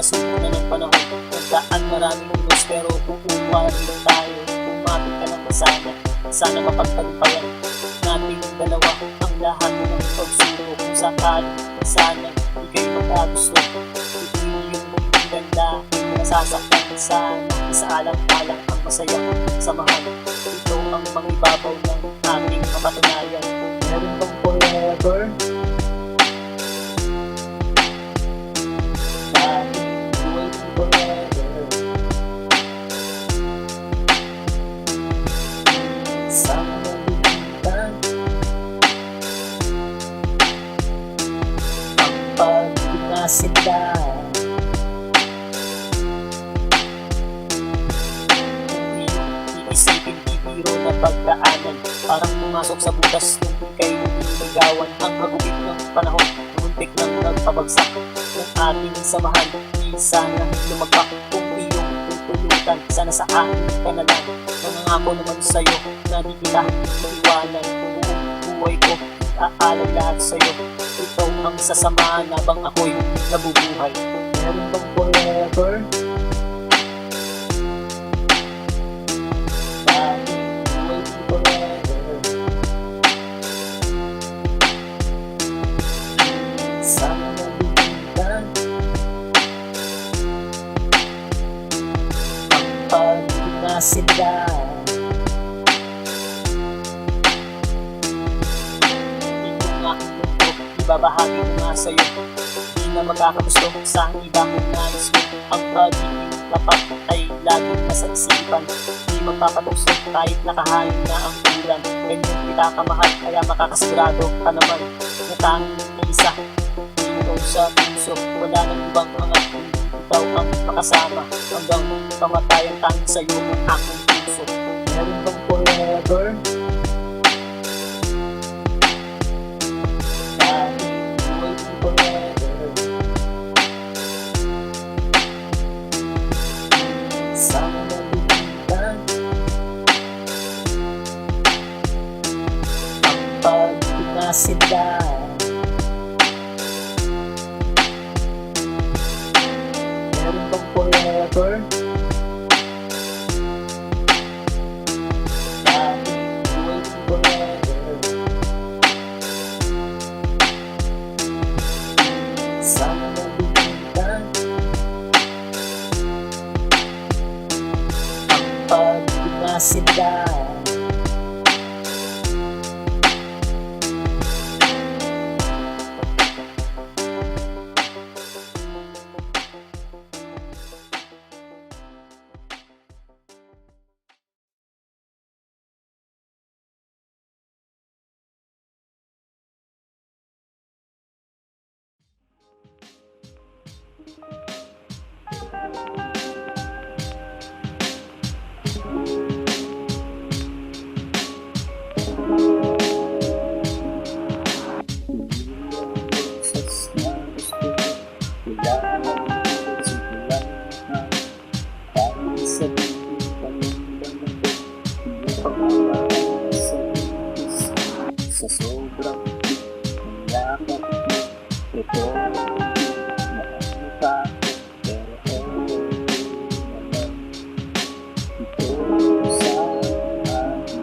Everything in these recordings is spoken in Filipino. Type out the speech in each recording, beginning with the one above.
sumuna ng panahon. Nagdaan maraming unos pero kukuha rin tayo. Umapit ka ng masana, sana mapagtagumpayan natin ang dalawa ang lahat ng pagsubok. Kung sakali sana di kayo magkagusto, ipiliin mo yung ganda, hindi nasasaktan. Sana isaalang-alang ang masayang samahan. Ito ang mangibabaw ng ating kapatunayan. Meron bang forever? Sila hindi iisipin bibiro na pagdaanan, parang pumasok sa butas nung ika'y niligawan. Ang hagupit ng panahon, muntik nang nagpabagsak ng ating samahan. Di sana lumagpak kung iyong tutulutan, sana sa akin ka na lang. Nangangako naman sa'yo na di kita iiwanan. Buong buhay ko aalay lahat sa'yo. Ito ang sasamahan habang ako'y nabubuhay. Meron bang forever? Waiting forever. Sana nabibigyan ang pag-ibig na sila. Ibabahagi ko nga sa'yo, di na magkakagusto sa iba kong nais mo. Ang pag-ibig tapat ay laging nasa isipan, di magpapagusto kahit nakahain na ang ulan. Ganyan kita kamahal, kaya makakasigurado ka naman na tanging isa dito sa puso. Wala nang ibang angat, kundi ikaw ang makasama hanggang kamatayan. Tanging sa'yo ang aking puso. Meron bang forever? Sana nabibigyan ang pag-ibig na sila. Meron bang forever? Waiting forever. Sana nabibigyan pag-ibig na sila. Sa sobrang yakap ito maano ka, pero naman ito sa aking mahal.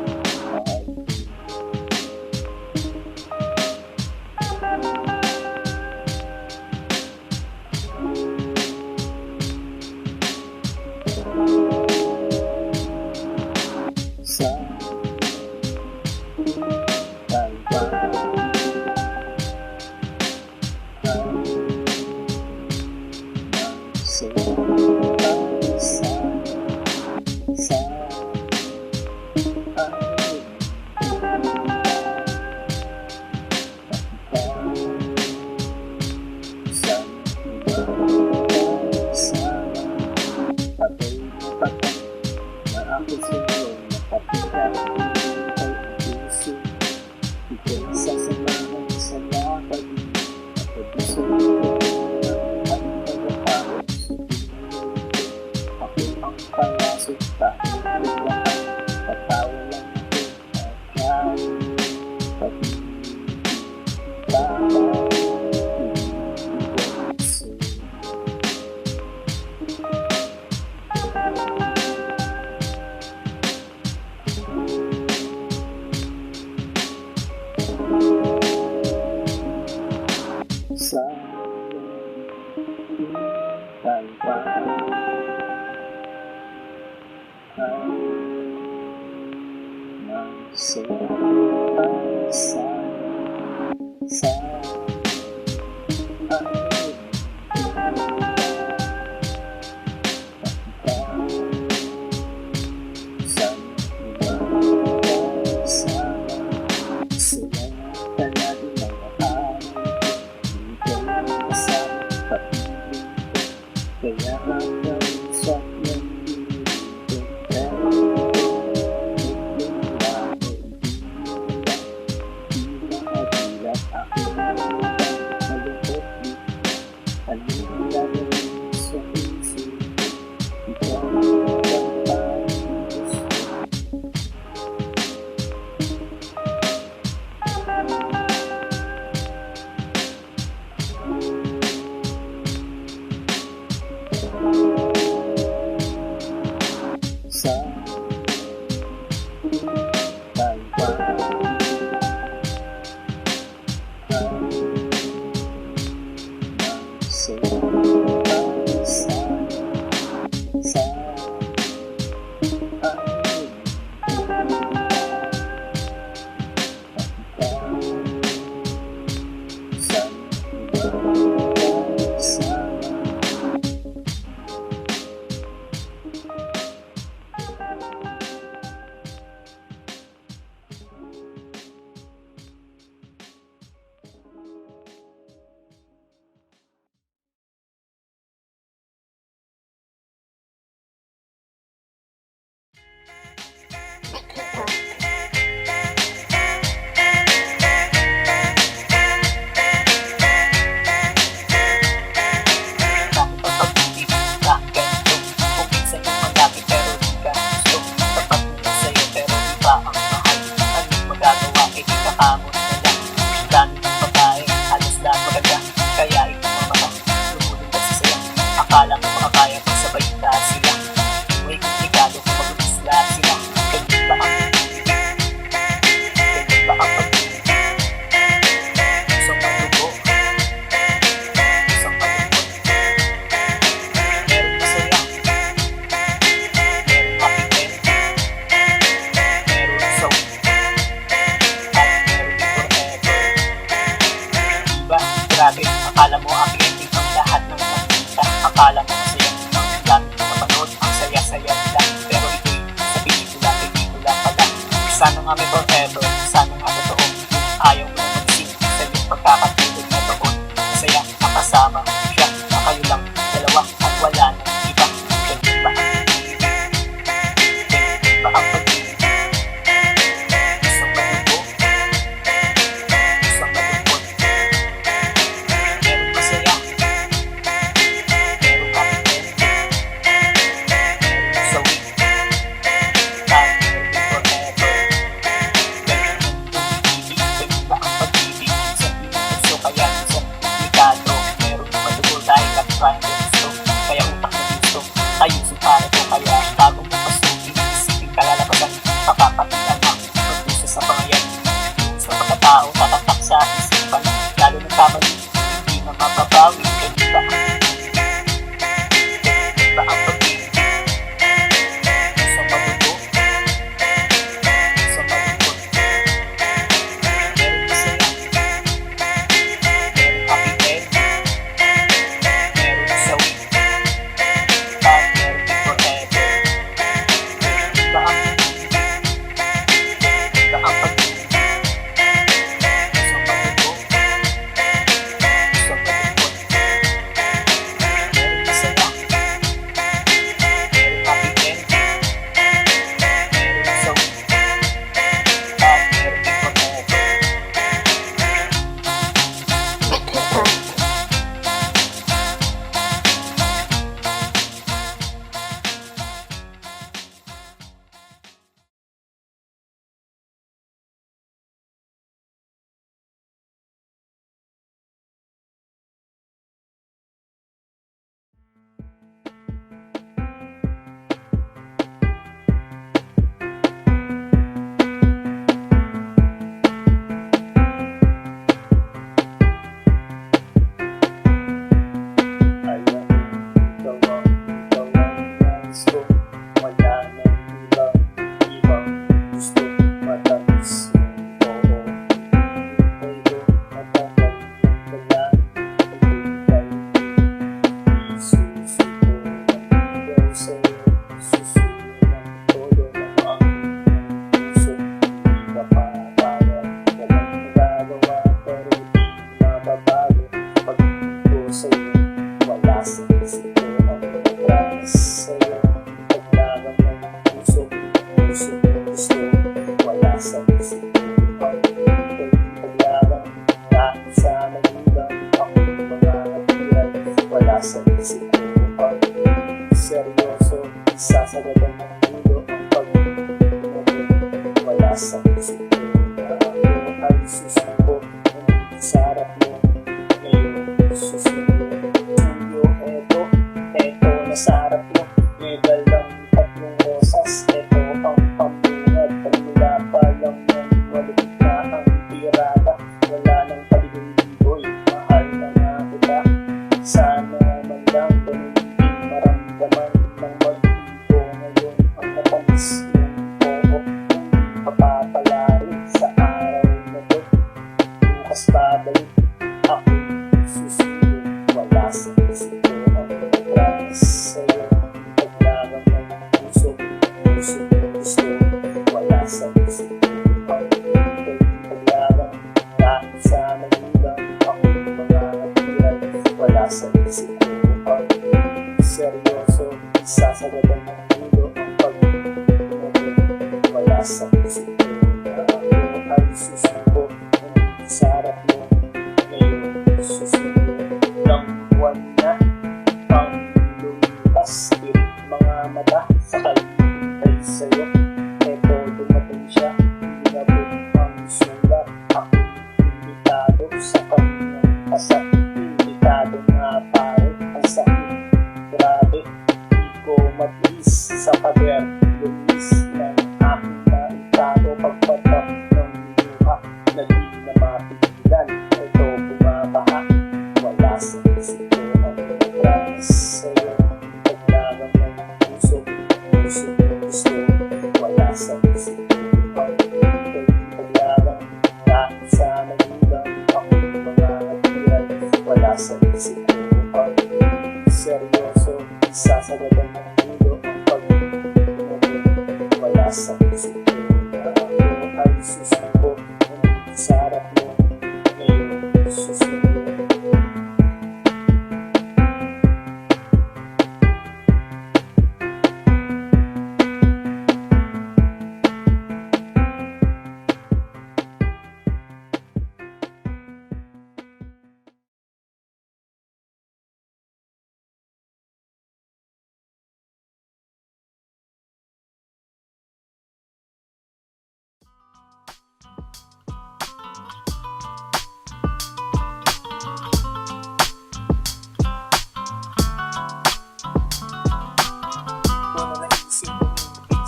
Sa sa tayo ba ay magsasama kaya hanggang sa nandito pero yung lalo di makagilat ako malungkot di ano ang gagawin sa isip ikaw ang pag-ibig sa tayo ba akala mo makakaya pag sabay na sila may komplikado kung magulis lahat sila ganyan ba ang pag-ibig isang malugo isang malungkot meron masaya meron makikita meron sawi at meron din forever diba grabe akala mo aking ending ang lahat ng akala mo masaya ang dami napanood ang saya-saya nila pero ito'y sa pelikula pala sana nga may forever sana nga totoo ayaw mo na mag-sing sa iyong pagkakatulog na doon masaya makasama siya na kayo lang dalawa at wala nang iba ganyan ba ang pag-ibig ganyan ba ang pag-ibig isang malugo isang malungkot meron masaya kaya utak na gusto ayusin para to kaya bago mo pasukin isipin kalalabasan makakapitan ang pagpusa sa pangayan sa pagkatao tatatak sa isipan lalo ng kamali hindi na mapabawi ganyan ba ang pag-ibig isang malugo isang malungkot meron masaya meron kapitid meron sawi at meron din forever ba ang pag-ibig isang malugo susuyo. Eto nasa harap mo. May dalang tatlong rosas. Eto ang pambungad. Pagmula pa lang yan, malupit na ang tirada. Wala nang paligoy-ligoy, mahal na nga kita. Sana man lang ganun din maramdaman ng mag-ibo. Ngayon ang matamis yung oo, papapalarin sa araw na to. Bukas babalik ako susuyo. Wala sa isip ko ang promise sa'yo. Paglaban ng puso, gusto. Wala sa isip ko ang paglaban. Kahit sa magulang ako mga natiran. Wala sa isip ko ang seryoso. Sasagadan ng mundo ang pag-ibig. Wala sa isip ko na ako ay susuko. Sa harap mo ngayon susuko. Lang buwan na pang lumipas. Tirik mga mata sa kalibay sa'yo. Eto dumating siya, hinabot ang sulat. Ako imbitado sa kanyang kasal. Imbitado nga pare ang sakit. Grabe, di ko matiis sa pader. Lumis ng aking naitado. Pagpatak ng luha na di na mapigilan. Ito bumabaha. Wala sa isip ko ang promise sa'yo. Paglaban ng puso, gusto. Wala sa isip ko ang paglaban. Kahit sa magulang ako mga natiran. Wala sa isip ko ang seryoso. Sasagadan ng mundo ang pag-ibig. Wala sa isip ko na ako ay susuko. Sa harap mo ngayon susuko.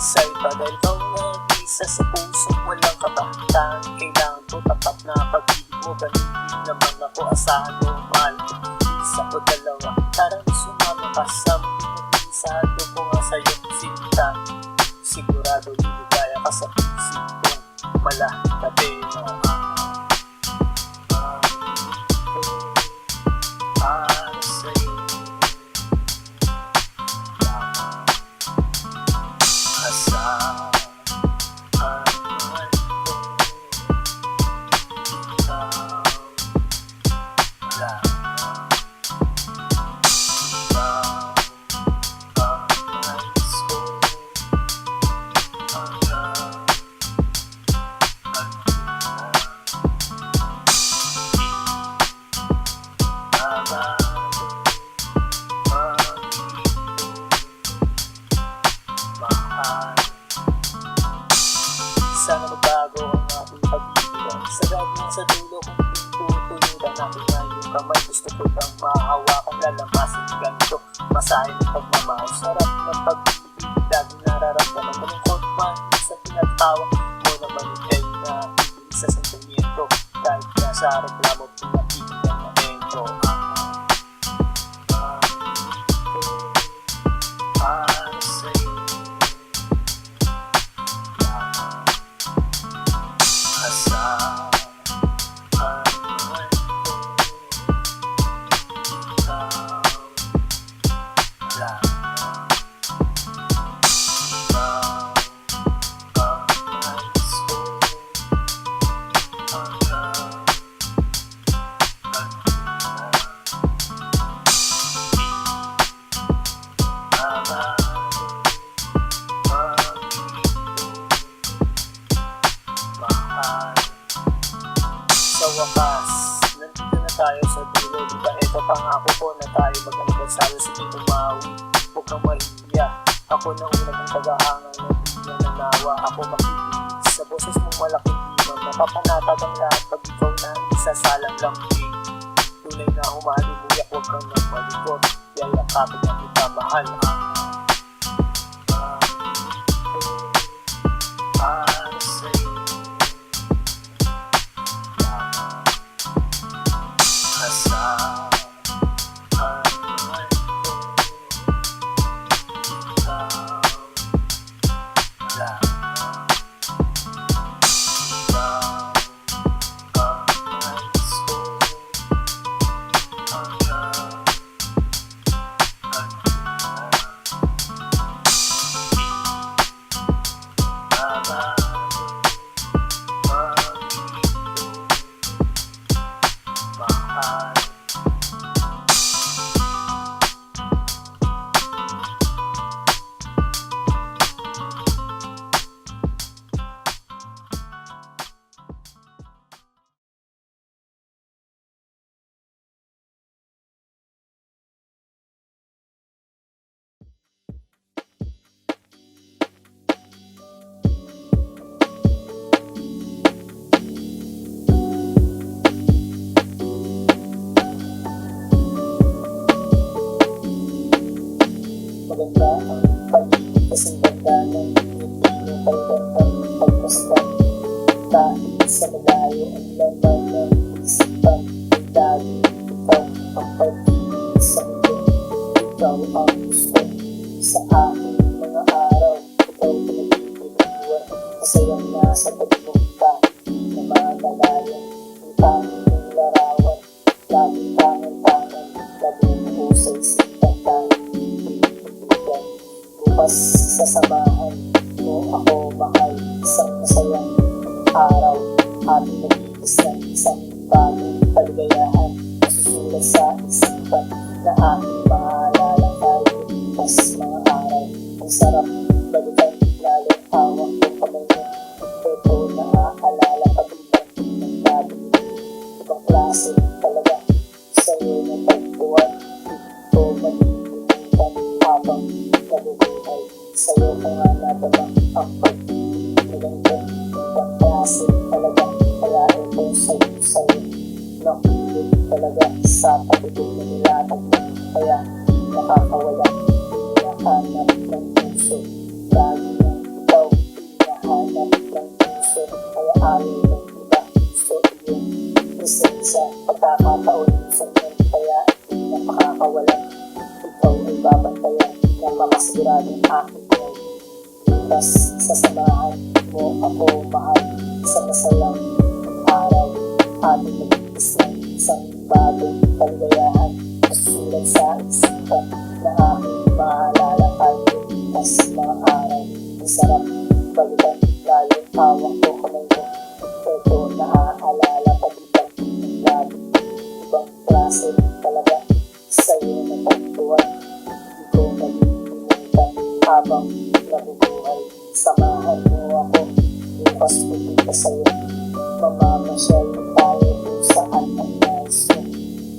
Sa'yo pa dahil ikaw nag-isa sa puso. Walang kabahatan, kailangan ko tapat na pag-ibig mo. Ganun din naman ako, asahan mo, mahal ko. Isa ko dalawa, tarang sumama ka sa mag-isado ko nga sa'yo sinta. Sigurado liligaya ka sa puso ko. Malakate na para sa'yo. Asahan man ko, ikaw lang. Ikaw ang nais ko hanggang sana magbago ang ating pag-ibigan. Sagad na sa dulo kung tutuluran natin na yung kamay. Gusto ko bang mahawakan, lalamasin ganito. Masahin ng pagmamahal, sarap ng pag-ibig. Laging nararamdaman, malungkot man sa pinagtawa mo naman ikay na sa sentimiento. Kahit nasa reklamo, pinatigilan na ito. Para sa'yo asahan man ko, ikaw lang. Ikaw ang nais ko hanggang sa wakas, nandito na tayo sa dulo. Diba ito pangako ko na tayo mag-anibersaryo sa Tumawi. Huwag kang mahiya, ako na una mong tagahangan na di na nanawa. Ako makikinig sa boses mong malaking timang napapanatag ang lahat pag ikaw na isasalang lang. Tunay na umali mo Tiyak huwag kang nang malikot, yayakapin na kita mahal. Para sa'yo lamang asahan man ko, ikaw lamang. Maganda ang pag-ibig kasing ganda ng ngiti mo pagkantang pagmasdan. Kahit sa malayo ang laman ng isipan, lagi ikaw ang pag-ibig sa mundo. Ikaw ang gusto sa aking mga araw. Ikaw pinag-ibig-iwan, masayang nasa tabi mo kahit na malalayang ang tanging mong larawan. Laging tangan-tangan, labo mo sa isipan kahit bukas sa samahan mo ako mahal. Isang masayang araw, ating nag-iis ng isang bagong kaligayahan. Masusulat sa isipan na aking maalala tayo. Mas mga araw, ang sarap balikan, lalo hawak ko kamay mo. Ito naaalala pag-ibig ng labi. Ibang klase talaga sa'yo na tagpuan. Ito malilimutan habang nabubuhay. Sa'yo ko nga natabang ang pag-ibig na ganito. Ibang klase talaga, kaya ito sa'yo nakulit talaga sa pag-ibig na nilatag mo. Kaya nakakawala, hinahanap ng puso. Lagi nang ikaw, hinahanap ng puso. Kaya ayaw ng iba, gusto iyong presensya. Pagkakataon sa ngayon, kaya hindi na makakawala. Ikaw ay babantayan na makasiguradong aking buhay. Bukas sa samahan mo ako mahal. Sa masayang araw, ating nag-iis ng isang bagong kaligayahan. Masusulat sa isipan na aking maalala tayo. Mas mga araw, ang sarap balikan, lalo hawak ko kamay mo. Ito naaalala pag-ibig ng labi. Ibang klase talaga sa'yo na tagpuan. Di ko malilimutan habang nabubuhay. Samahan mo ako, bukas pupunta sa'yo. Mamamasyal tayo kung saan ang nais mo.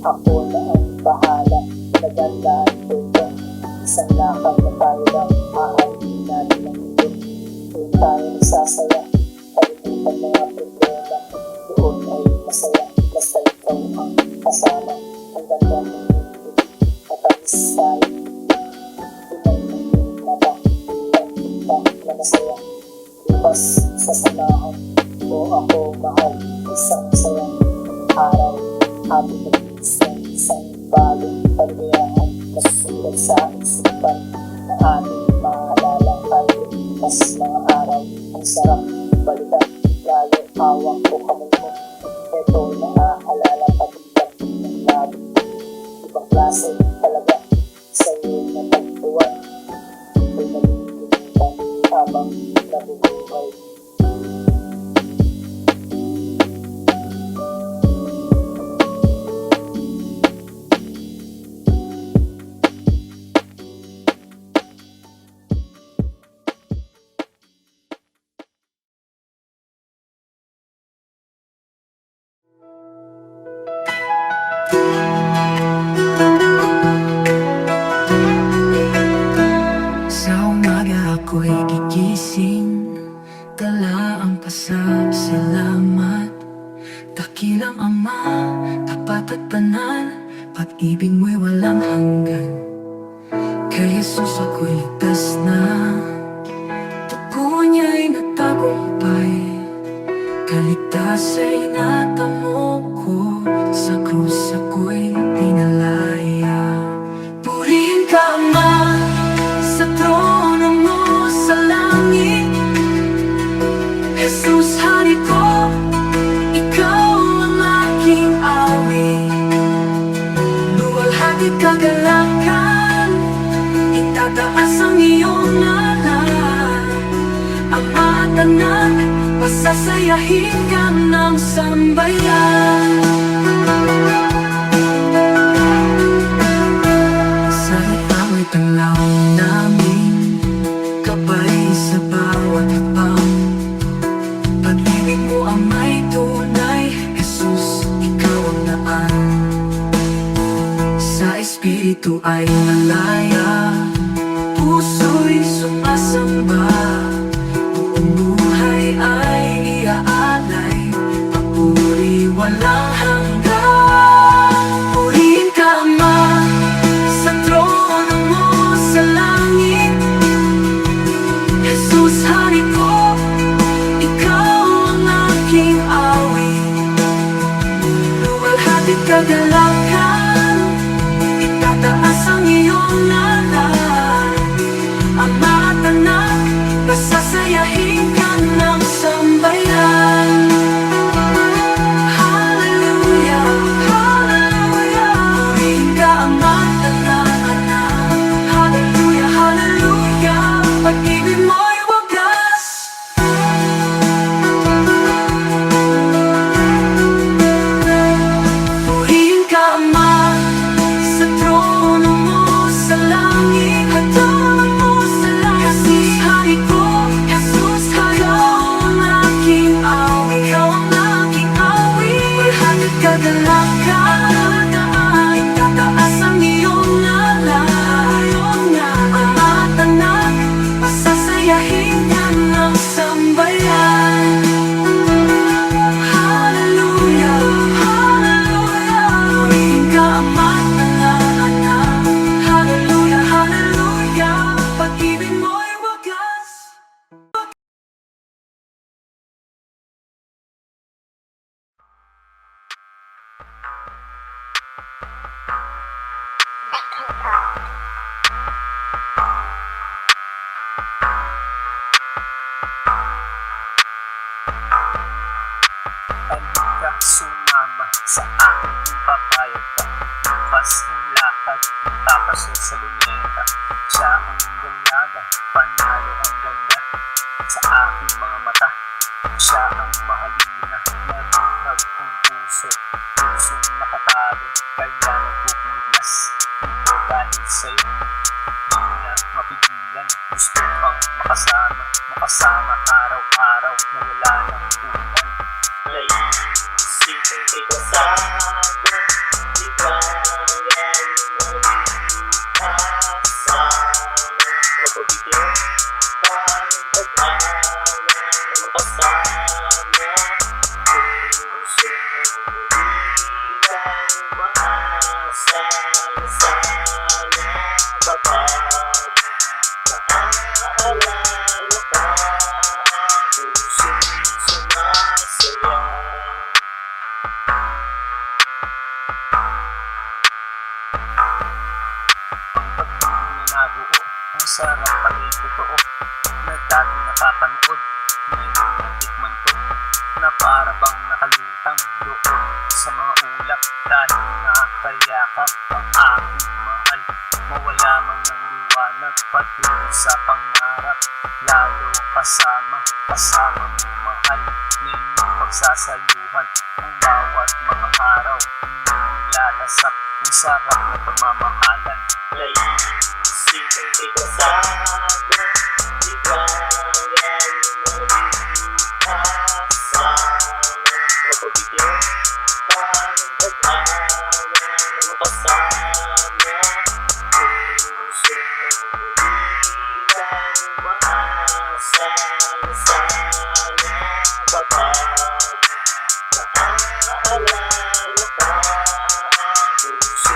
Ako na ang bahala, nagandaan ko ito. Isang lakad na tayo lang, aalihin natin ang mundo. Doon tayo nagsasaya, kalimutan mga problema. Doon ay masaya, basta ikaw ang kasama. Ang ganda ng mundo, matamis tayo. Tunay ng iyong mata, kita na masaya. Bukas sa samahan mo ako mahal. Isang masayang araw, ating nag-iis ng isang bagong kaligayahan. Masusulat sa isipan na ating maalala tayo. Mas mga araw, ang sarap balikan, lalo hawak ko kamay mo. Ito naaalala pag-ibig ng labi. Ibang klase talaga sa'yo na tagpuan. Ito'y nalilimutan habang nabubuhay. Pag-ibig mo'y walang hanggan, kay Jesus ako'y ligtas na. Dugo niya'y nagtagumpay, kaligtas ay natamo ko. Sa krus ako'y pinalaya. Purihin ka, Ama, sa trono mo sa langit. Jesus, hari ko, ikaw ang aking awit. Luwalhati kagalakan, itataas ang iyong ngalan. Ama at Anak, pasasayahin ka ng sambayan. Sa itamo'y tanglaw namin, gabay sa bawat hakbang. Pag-ibig mo ang may tunay, Jesus, ikaw ang daan. Sa Espiritu ay malaya, puso'y sumasamba. Buong buhay ay iaalay, papuri walang hanggan. Purihin ka, Ama, sa trono mo sa langit. Jesus, hari ko, ikaw ang aking awit. Luwalhati kagalakan, itataas ang iyong ngalan. Ama at Anak, pasasayahin ka ng sambayan. Hallelujah, hallelujah. Purihin ka, Ama at Anak. Hallelujah, hallelujah. Pag-ibig mo'y wagas. Purihin ka, Ama, sa trono mo sa langit. Sa trono mo sa langit. Jesus, hari ko, Jesus, ikaw ang aking awit. Ikaw ang aking awit. Luwalhati kagalakan, itataas ang iyong ngalan. Ama at Anak, pasasayahin ka ng sambayan. Hallelujah, hallelujah. Purihin ka, Ama at Anak. Hallelujah, hallelujah. Pag-ibig mo'y wagas. Halika, sumama sa aking papayag ka. Bukas ng lakad, magpapasok sa luneta. Siya ang dalaga, panalo ang ganda. Sa aking mga mata, siya ang mahalina. Nabihag ang puso, pusong nakatago, kaya nagpupumiglas. Ito dahil sa'yo, di na mapigilan. Gusto kang makasama, makasama araw-araw na wala ng ulan. Naisipin kay kasama, di kaya kasama. Mapabigyan pa ng pag-awa, makasama. Puso di kang maasa, sana kapag naaalala ka. Pusong sumasaya. Nabuo, ang sarap pala'y totoo, na dati nakapanood, ngayon natikman ko, na para bang nakalutang doon sa mga ulap. Dahil nakakayakap ang aking mahal, mawala man ng liwanag, patungo sa pangarap. Lalo kasama, kasama mo mahal, na inyong pagsasaluhan, ang bawat mga araw, inyong lalasap, ang sarap na pagmamahalan. Naisipin kay kasama, di kaya kasama. Mapabigyan pa ng pag-awa, makasama. Puso di kang maasa, sana kapag naaalala ka. Puso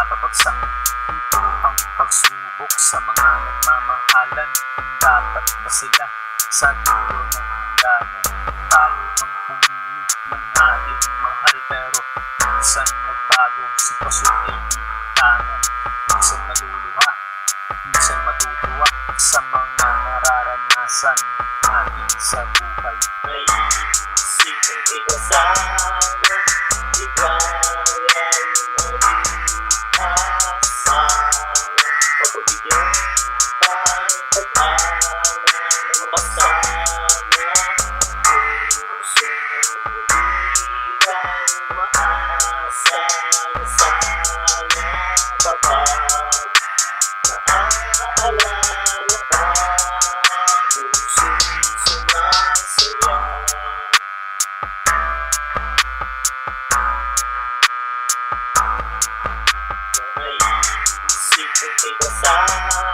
nagpapabagsak. Ito ang pagsubok sa mga nagmamahalan. Dapat ba sila sa dulo ng hangganan? Tayo ang pumili ng ating mahal, pero minsan nagbago, sitwasyon ay tangan. Minsan maluluha, minsan matutuwa sa mga nararanasan natin sa buhay. May isipin kita sana, ikaw ay mag-asawa. Pagbigyan tayo pag-awa na makasama. Puso hindi tayo maasa na sana kapag naaalala ka. Puso'y sumasaya. May isipin kita sana,